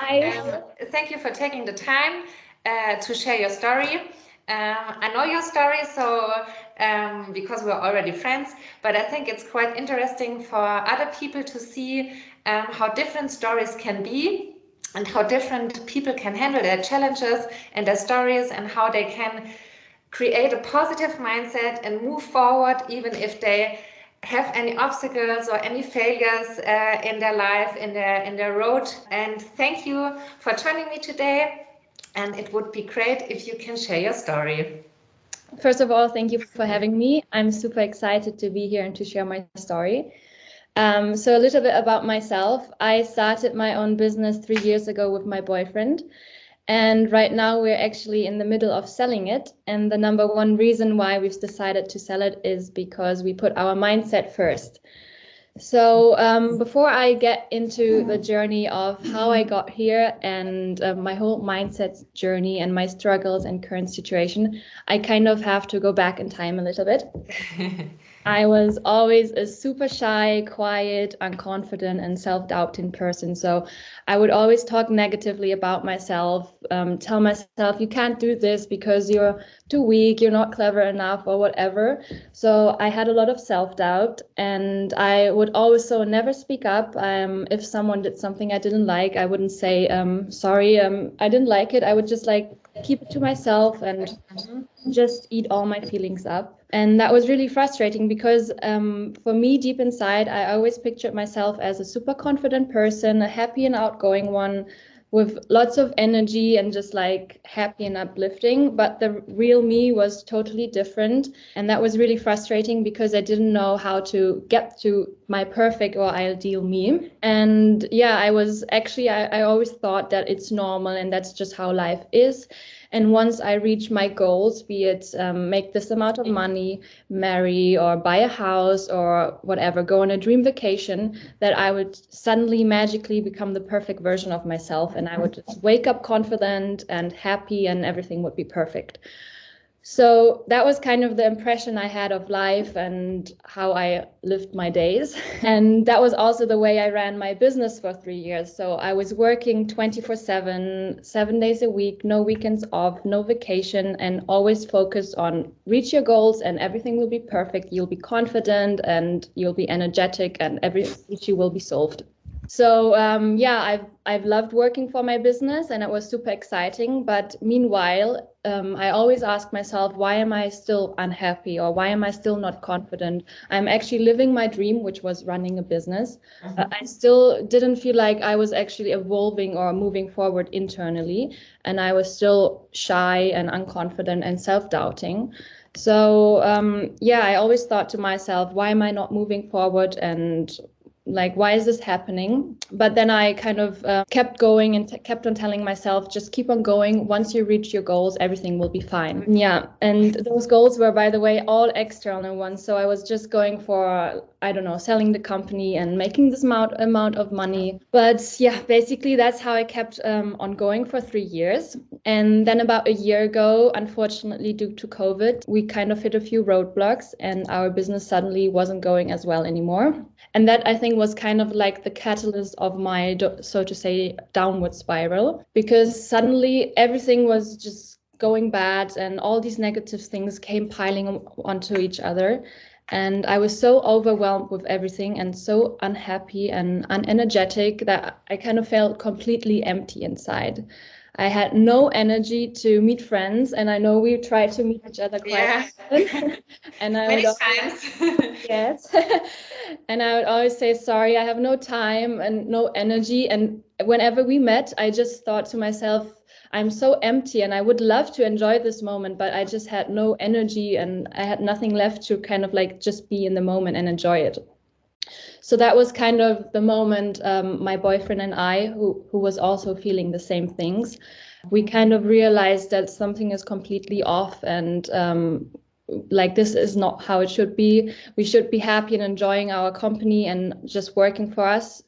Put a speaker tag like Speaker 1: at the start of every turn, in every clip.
Speaker 1: Thank you for taking the time to share your story. I know your story, so because we're already friends, but I think it's quite interesting for other people to see how different stories can be and how different people can handle their challenges and their stories and how they can create a positive mindset and move forward even if they have any obstacles or any failures in their life, in their road. And thank you for joining me today. And it would be great if you can share your story.
Speaker 2: First of all, thank you for having me. I'm super excited to be here and to share my story. So a little bit about myself. I started my own business 3 years ago with my boyfriend. And right now we're actually in the middle of selling it. And the number one reason why we've decided to sell it is because we put our mindset first. So before I get into the journey of how I got here and my whole mindset journey and my struggles and current situation, I kind of have to go back in time a little bit. I was always a super shy, quiet, unconfident, and self-doubting person. So I would always talk negatively about myself, tell myself, you can't do this because you're too weak, you're not clever enough, or whatever. So I had a lot of self-doubt, and I would also never speak up. If someone did something I didn't like, I wouldn't say, sorry, I didn't like it. I would just keep it to myself and just eat all my feelings up. And that was really frustrating because for me, deep inside, I always pictured myself as a super confident person, a happy and outgoing one with lots of energy and just happy and uplifting. But the real me was totally different. And that was really frustrating because I didn't know how to get to my perfect or ideal me. And yeah, I always thought that it's normal and that's just how life is. And once I reach my goals, be it make this amount of money, marry or buy a house or whatever, go on a dream vacation, that I would suddenly magically become the perfect version of myself. And I would just wake up confident and happy and everything would be perfect. So that was kind of the impression I had of life and how I lived my days. And that was also the way I ran my business for 3 years. So I was working 24/7, 7 days a week, no weekends off, no vacation, and always focused on reach your goals and everything will be perfect. You'll be confident and you'll be energetic and every issue will be solved. So I've loved working for my business and it was super exciting. But meanwhile, I always ask myself, why am I still unhappy or why am I still not confident? I'm actually living my dream, which was running a business. I still didn't feel like I was actually evolving or moving forward internally. And I was still shy and unconfident and self-doubting. So I always thought to myself, why am I not moving forward and why is this happening? But then I kind of kept going and kept on telling myself, just keep on going. Once you reach your goals, everything will be fine. Yeah. And those goals were, by the way, all external ones. So I was just going for, I don't know, selling the company and making this amount of money. But yeah, basically that's how I kept on going for 3 years. And then about a year ago, unfortunately, due to COVID, we kind of hit a few roadblocks and our business suddenly wasn't going as well anymore. And that, I think, was kind of like the catalyst of my, so to say, downward spiral, because suddenly everything was just going bad and all these negative things came piling onto each other. And I was so overwhelmed with everything and so unhappy and unenergetic that I kind of felt completely empty inside. I had no energy to meet friends, and I know we tried to meet each other quite often. And I
Speaker 1: many times.
Speaker 2: Yes. And I would always say, sorry, I have no time and no energy. And whenever we met, I just thought to myself, I'm so empty and I would love to enjoy this moment, but I just had no energy and I had nothing left to kind of just be in the moment and enjoy it. So that was kind of the moment my boyfriend and I, who was also feeling the same things, we kind of realized that something is completely off and this is not how it should be. We should be happy and enjoying our company and just working for us.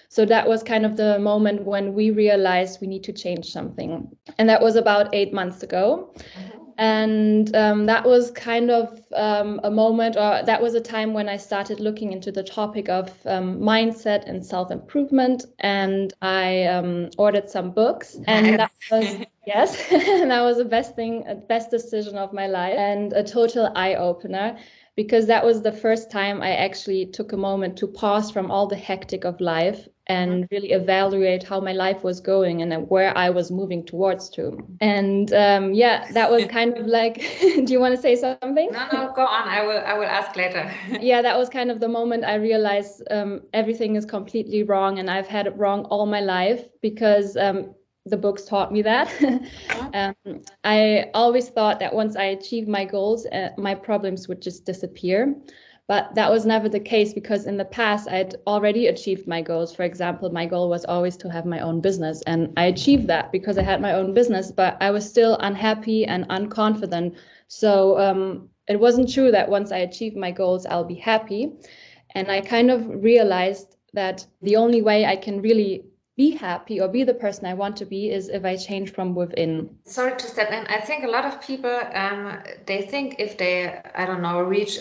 Speaker 2: So that was kind of the moment when we realized we need to change something. And that was about 8 months ago. And that was kind of a moment, or that was a time when I started looking into the topic of mindset and self-improvement. And I ordered some books, and that was, yes, that was the best thing, best decision of my life, and a total eye-opener, because that was the first time I actually took a moment to pause from all the hectic of life and really evaluate how my life was going and where I was moving towards to. And yeah, that was kind of like, do you want to say something?
Speaker 1: No, go on. I will ask later.
Speaker 2: Yeah, that was kind of the moment I realized everything is completely wrong, and I've had it wrong all my life, because the books taught me that. I always thought that once I achieved my goals, my problems would just disappear. But that was never the case, because in the past I'd already achieved my goals. For example, my goal was always to have my own business, and I achieved that because I had my own business, but I was still unhappy and unconfident. So it wasn't true that once I achieved my goals, I'll be happy. And I kind of realized that the only way I can really be happy or be the person I want to be is if I change from within.
Speaker 1: Sorry to step in. I think a lot of people, they think if they, I don't know, reach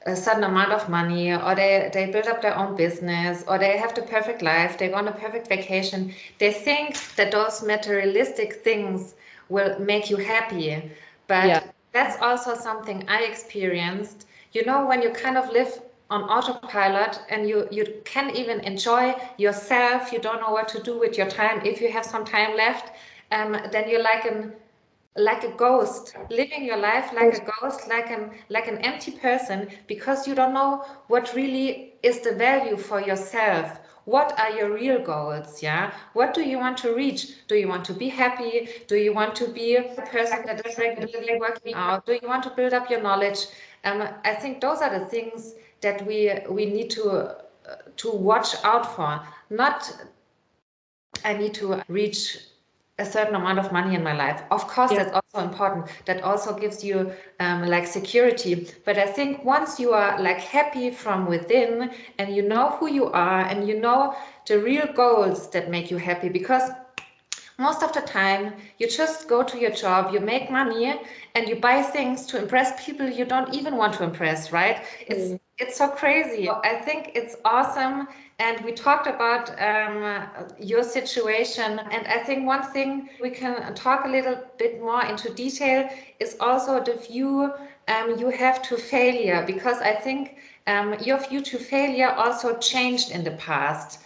Speaker 1: a certain amount of money, or they build up their own business, or they have the perfect life, they go on a perfect vacation, they think that those materialistic things will make you happy. But
Speaker 2: Yeah.
Speaker 1: that's also something I experienced. You know, when you kind of live on autopilot and you can't even enjoy yourself, you don't know what to do with your time. If you have some time left, then you're like a ghost, living your life like a ghost, like an empty person, because you don't know what really is the value for yourself. What are your real goals? Yeah, what do you want to reach? Do you want to be happy? Do you want to be a person that is regularly working out? Do you want to build up your knowledge? I think those are the things that we need to watch out for. Not I need to reach a certain amount of money in my life. Of course,
Speaker 2: Yeah.
Speaker 1: that's also important. That also gives you like security. But I think once you are like happy from within, and you know who you are, and you know the real goals that make you happy, because most of the time you just go to your job, you make money, and you buy things to impress people you don't even want to impress, right? It's so crazy. I think it's awesome. And we talked about your situation. And I think one thing we can talk a little bit more into detail is also the view you have to failure, because I think your view to failure also changed in the past.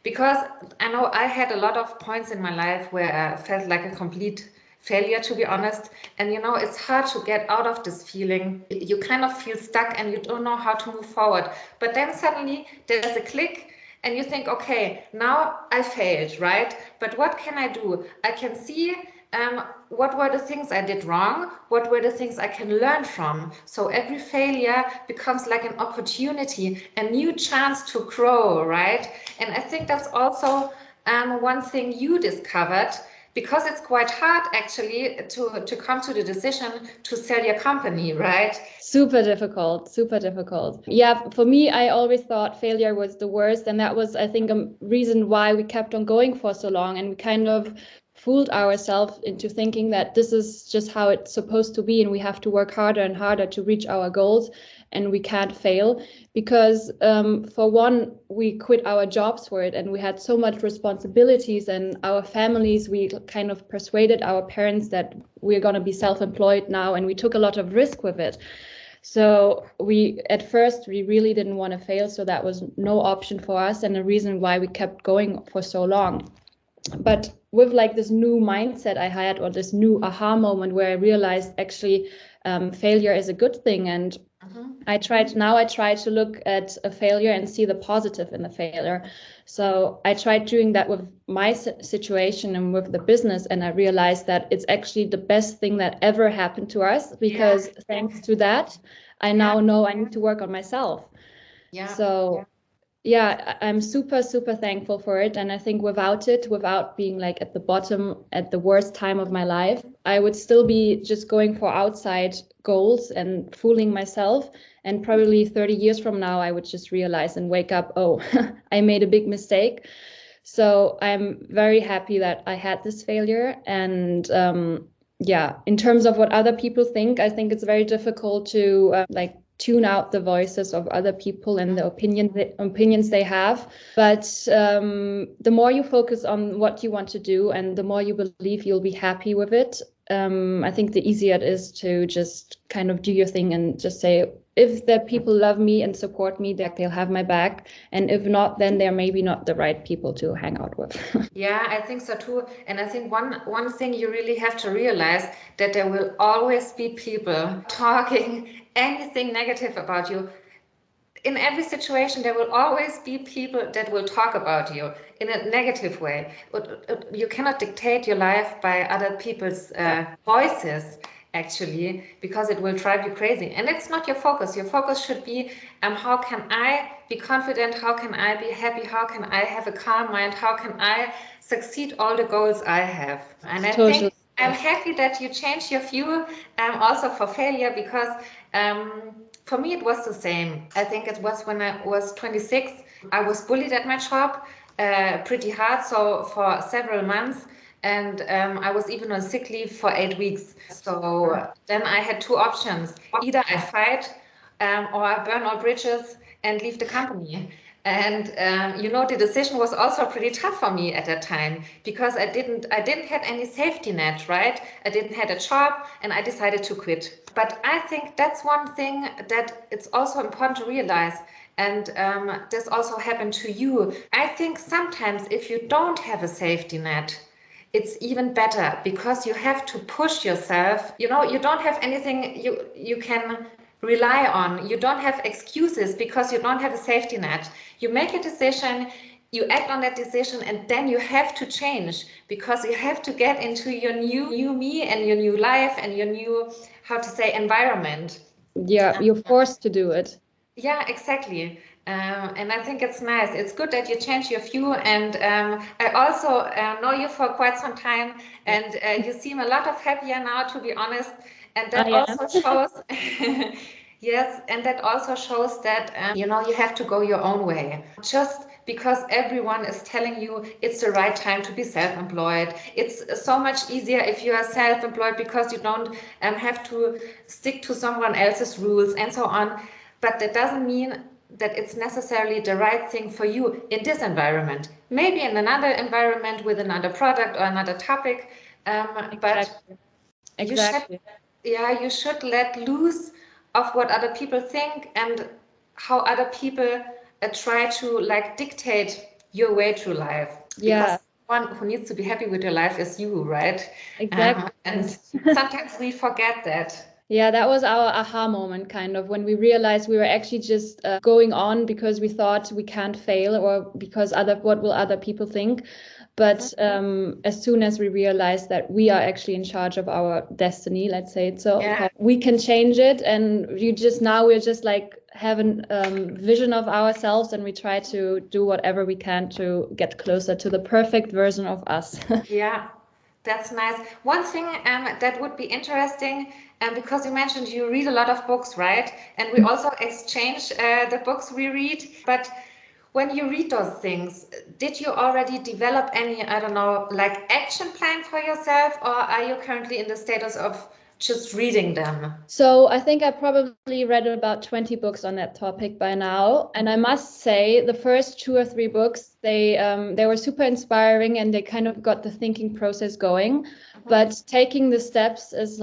Speaker 1: Because I know I had a lot of points in my life where I felt like a complete failure, to be honest. And you know, it's hard to get out of this feeling. You kind of feel stuck and you don't know how to move forward. But then suddenly there's a click and you think, okay, now I failed, right? But what can I do? I can see what were the things I did wrong? What were the things I can learn from? So every failure becomes like an opportunity, a new chance to grow, right? And I think that's also one thing you discovered, because it's quite hard actually to come to the decision to sell your company, right?
Speaker 2: Super difficult, super difficult. Yeah, for me, I always thought failure was the worst. And that was, I think, a reason why we kept on going for so long. And we kind of fooled ourselves into thinking that this is just how it's supposed to be. And we have to work harder and harder to reach our goals. And we can't fail because, for one, we quit our jobs for it. And we had so much responsibilities, and our families, we kind of persuaded our parents that we're going to be self-employed now. And we took a lot of risk with it. So at first we really didn't want to fail, so that was no option for us, and the reason why we kept going for so long. But with like this new mindset I had, or this new aha moment where I realized actually failure is a good thing, and I try to look at a failure and see the positive in the failure. So I tried doing that with my situation and with the business, and I realized that it's actually the best thing that ever happened to us, because thanks to that, I now know I need to work on myself. So yeah, I'm super, super thankful for it. And I think without being like at the bottom, at the worst time of my life, I would still be just going for outside goals and fooling myself. And probably 30 years from now, I would just realize and wake up, oh, I made a big mistake. So I'm very happy that I had this failure. And yeah, in terms of what other people think, I think it's very difficult to like tune out the voices of other people and the opinions they have. But the more you focus on what you want to do and the more you believe you'll be happy with it, I think the easier it is to just kind of do your thing and just say, if the people love me and support me, they'll have my back. And if not, then they're maybe not the right people to hang out with.
Speaker 1: Yeah, I think so too. And I think one thing you really have to realize that there will always be people talking anything negative about you. In every situation, there will always be people that will talk about you in a negative way. You cannot dictate your life by other people's voices, actually, because it will drive you crazy. And it's not your focus. Your focus should be, how can I be confident? How can I be happy? How can I have a calm mind? How can I succeed all the goals I have? And I think I'm happy that you changed your view also for failure, because for me, it was the same. I think it was when I was 26. I was bullied at my job pretty hard, so for several months. And I was even on sick leave for 8 weeks. So then I had two options. Either I fight or I burn all bridges and leave the company. And the decision was also pretty tough for me at that time, because I didn't have any safety net, right? I didn't have a job, and I decided to quit. But I think that's one thing that it's also important to realize. And this also happened to you. I think sometimes if you don't have a safety net, it's even better, because you have to push yourself. You don't have anything you can rely on. You don't have excuses because you don't have a safety net. You make a decision, you act on that decision, and then you have to change, because you have to get into your new me and your new life and your new, how to say, environment.
Speaker 2: Yeah, you're forced to do it.
Speaker 1: Yeah, exactly. And I think it's nice. It's good that you change your view. And I also know you for quite some time, and you seem a lot of happier now, to be honest. And that also shows, yes, and that also shows that, you have to go your own way. Just because everyone is telling you it's the right time to be self-employed. It's so much easier if you are self-employed, because you don't have to stick to someone else's rules and so on. But that doesn't mean that it's necessarily the right thing for you in this environment. Maybe in another environment with another product or another topic, but you should let loose of what other people think and how other people try to dictate your way through life. Because one who needs to be happy with your life is you, right?
Speaker 2: Exactly.
Speaker 1: And sometimes we forget that.
Speaker 2: Yeah, that was our aha moment, kind of, when we realized we were actually just going on because we thought we can't fail, or because what will other people think. But as soon as we realized that we are actually in charge of our destiny, let's say it so, we can change it. And we're just like having vision of ourselves, and we try to do whatever we can to get closer to the perfect version of us.
Speaker 1: Yeah. That's nice. One thing that would be interesting, because you mentioned you read a lot of books, right? And we also exchange the books we read. But when you read those things, did you already develop any, I don't know, action plan for yourself? Or are you currently in the status of just reading them?
Speaker 2: So I think I probably read about 20 books on that topic by now. And I must say the first 2 or 3 books, they were super inspiring, and they kind of got the thinking process going. But taking the steps is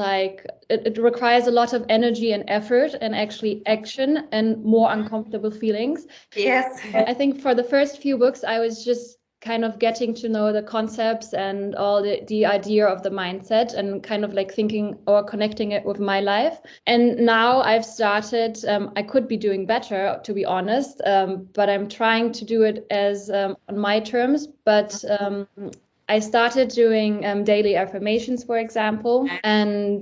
Speaker 2: it requires a lot of energy and effort, and actually action and more uncomfortable feelings.
Speaker 1: Yes.
Speaker 2: I think for the first few books, I was just kind of getting to know the concepts and all the idea of the mindset, and kind of thinking or connecting it with my life. And now I've started, I could be doing better, to be honest, but I'm trying to do it as on my terms. But I started doing daily affirmations, for example, and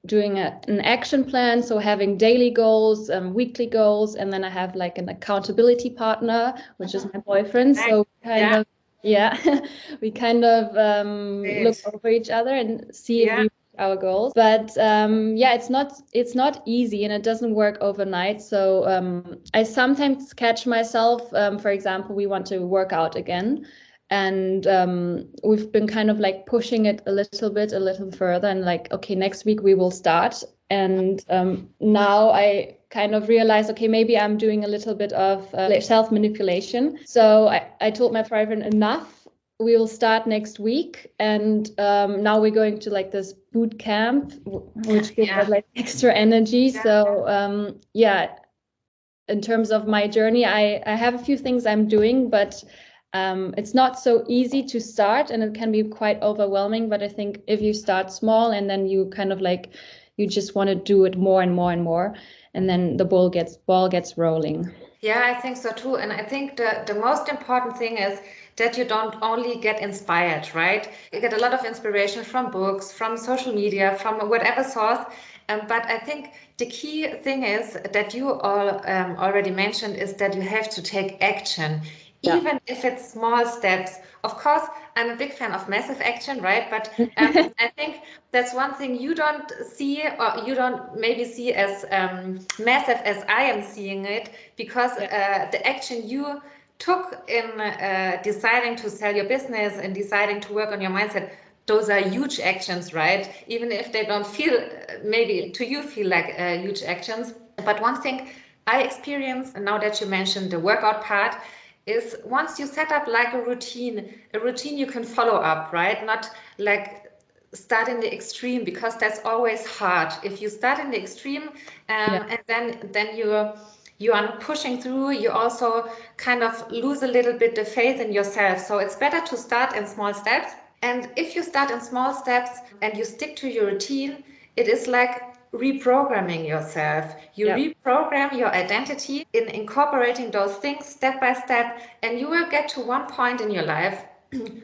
Speaker 2: doing an action plan. So having daily goals, weekly goals, and then I have an accountability partner, which is my boyfriend. So we kind of look over each other and see if we reach our goals. But it's not easy, and it doesn't work overnight. So I sometimes catch myself, for example, we want to work out again. And we've been kind of like pushing it a little further, and like, okay, next week we will start. And now I kind of realized, okay, maybe I'm doing a little bit of self-manipulation. So I told my boyfriend, enough, we will start next week. And now we're going to like this boot camp, which gives us like extra energy. So yeah, in terms of my journey, I have a few things I'm doing, but it's not so easy to start, and it can be quite overwhelming. But I think if you start small and then you kind of like, you just want to do it more and more and more, and then the ball gets rolling.
Speaker 1: Yeah, I think so too. And I think the most important thing is that you don't only get inspired, right? You get a lot of inspiration from books, from social media, from whatever source. But I think the key thing is that you all already mentioned is that you have to take action,
Speaker 2: Yeah.
Speaker 1: even if it's small steps. Of course, I'm a big fan of massive action, right? But I think that's one thing you don't see, or you don't maybe see as massive as I am seeing it, because the action you took in deciding to sell your business and deciding to work on your mindset, those are huge actions, right? Even if they don't feel, maybe to you feel like huge actions. But one thing I experienced, now that you mentioned the workout part, is once you set up like a routine you can follow up, right? Not like start in the extreme, because that's always hard. If you start in the extreme and then you are pushing through, you also kind of lose a little bit the faith in yourself. So it's better to start in small steps. And if you start in small steps and you stick to your routine, it is like reprogramming yourself. You reprogram your identity in incorporating those things step by step, and you will get to one point in your life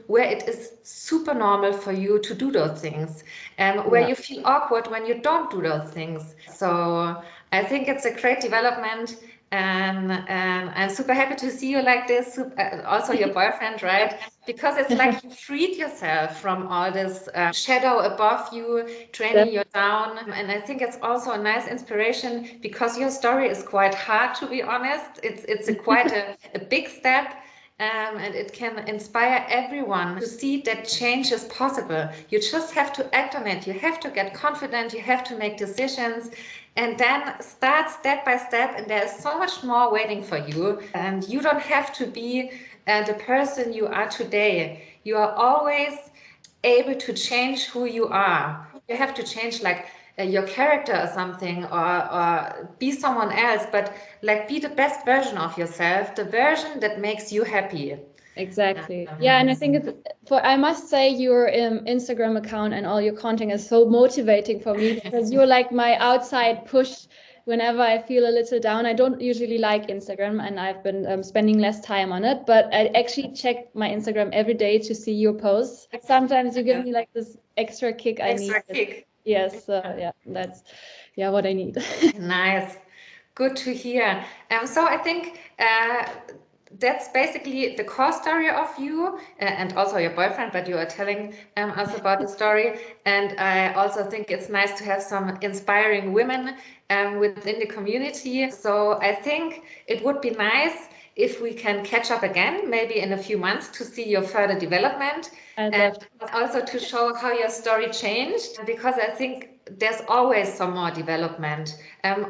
Speaker 1: where it is super normal for you to do those things, where you feel awkward when you don't do those things. So I think it's a great development, and I'm super happy to see you like this. Also your boyfriend, right? Because it's like you freed yourself from all this shadow above you, training you down. And I think it's also a nice inspiration, because your story is quite hard, to be honest. It's quite a big step. And it can inspire everyone to see that change is possible. You just have to act on it. You have to get confident. You have to make decisions, and then start step by step. And there's so much more waiting for you. And you don't have to be the person you are today. You are always able to change who you are. You have to change like your character or something, or be someone else, but like be the best version of yourself, the version that makes you happy.
Speaker 2: Exactly. Yeah, and I think I must say your Instagram account and all your content is so motivating for me, because you're like my outside push whenever I feel a little down. I don't usually like Instagram, and I've been spending less time on it, but I actually check my Instagram every day to see your posts. Sometimes you give me like this extra kick I need.
Speaker 1: Extra kick.
Speaker 2: Yes, yeah, that's what I need.
Speaker 1: Nice. Good to hear. So I think that's basically the core story of you, and also your boyfriend, but you are telling us about the story. And I also think it's nice to have some inspiring women within the community. So I think it would be nice if we can catch up again, maybe in a few months, to see your further development, and also to show how your story changed, because I think there's always some more development.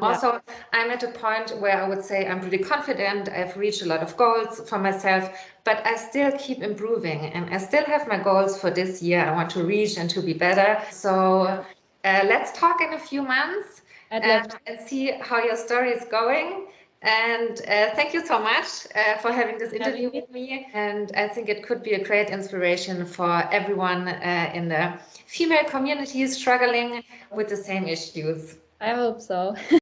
Speaker 1: Also, I'm at a point where I would say I'm pretty confident. I've reached a lot of goals for myself, but I still keep improving, and I still have my goals for this year. I want to reach and to be better. So let's talk in a few months and see how your story is going. And thank you so much for having this interview with me. And I think it could be a great inspiration for everyone in the female community struggling with the same issues.
Speaker 2: I hope so.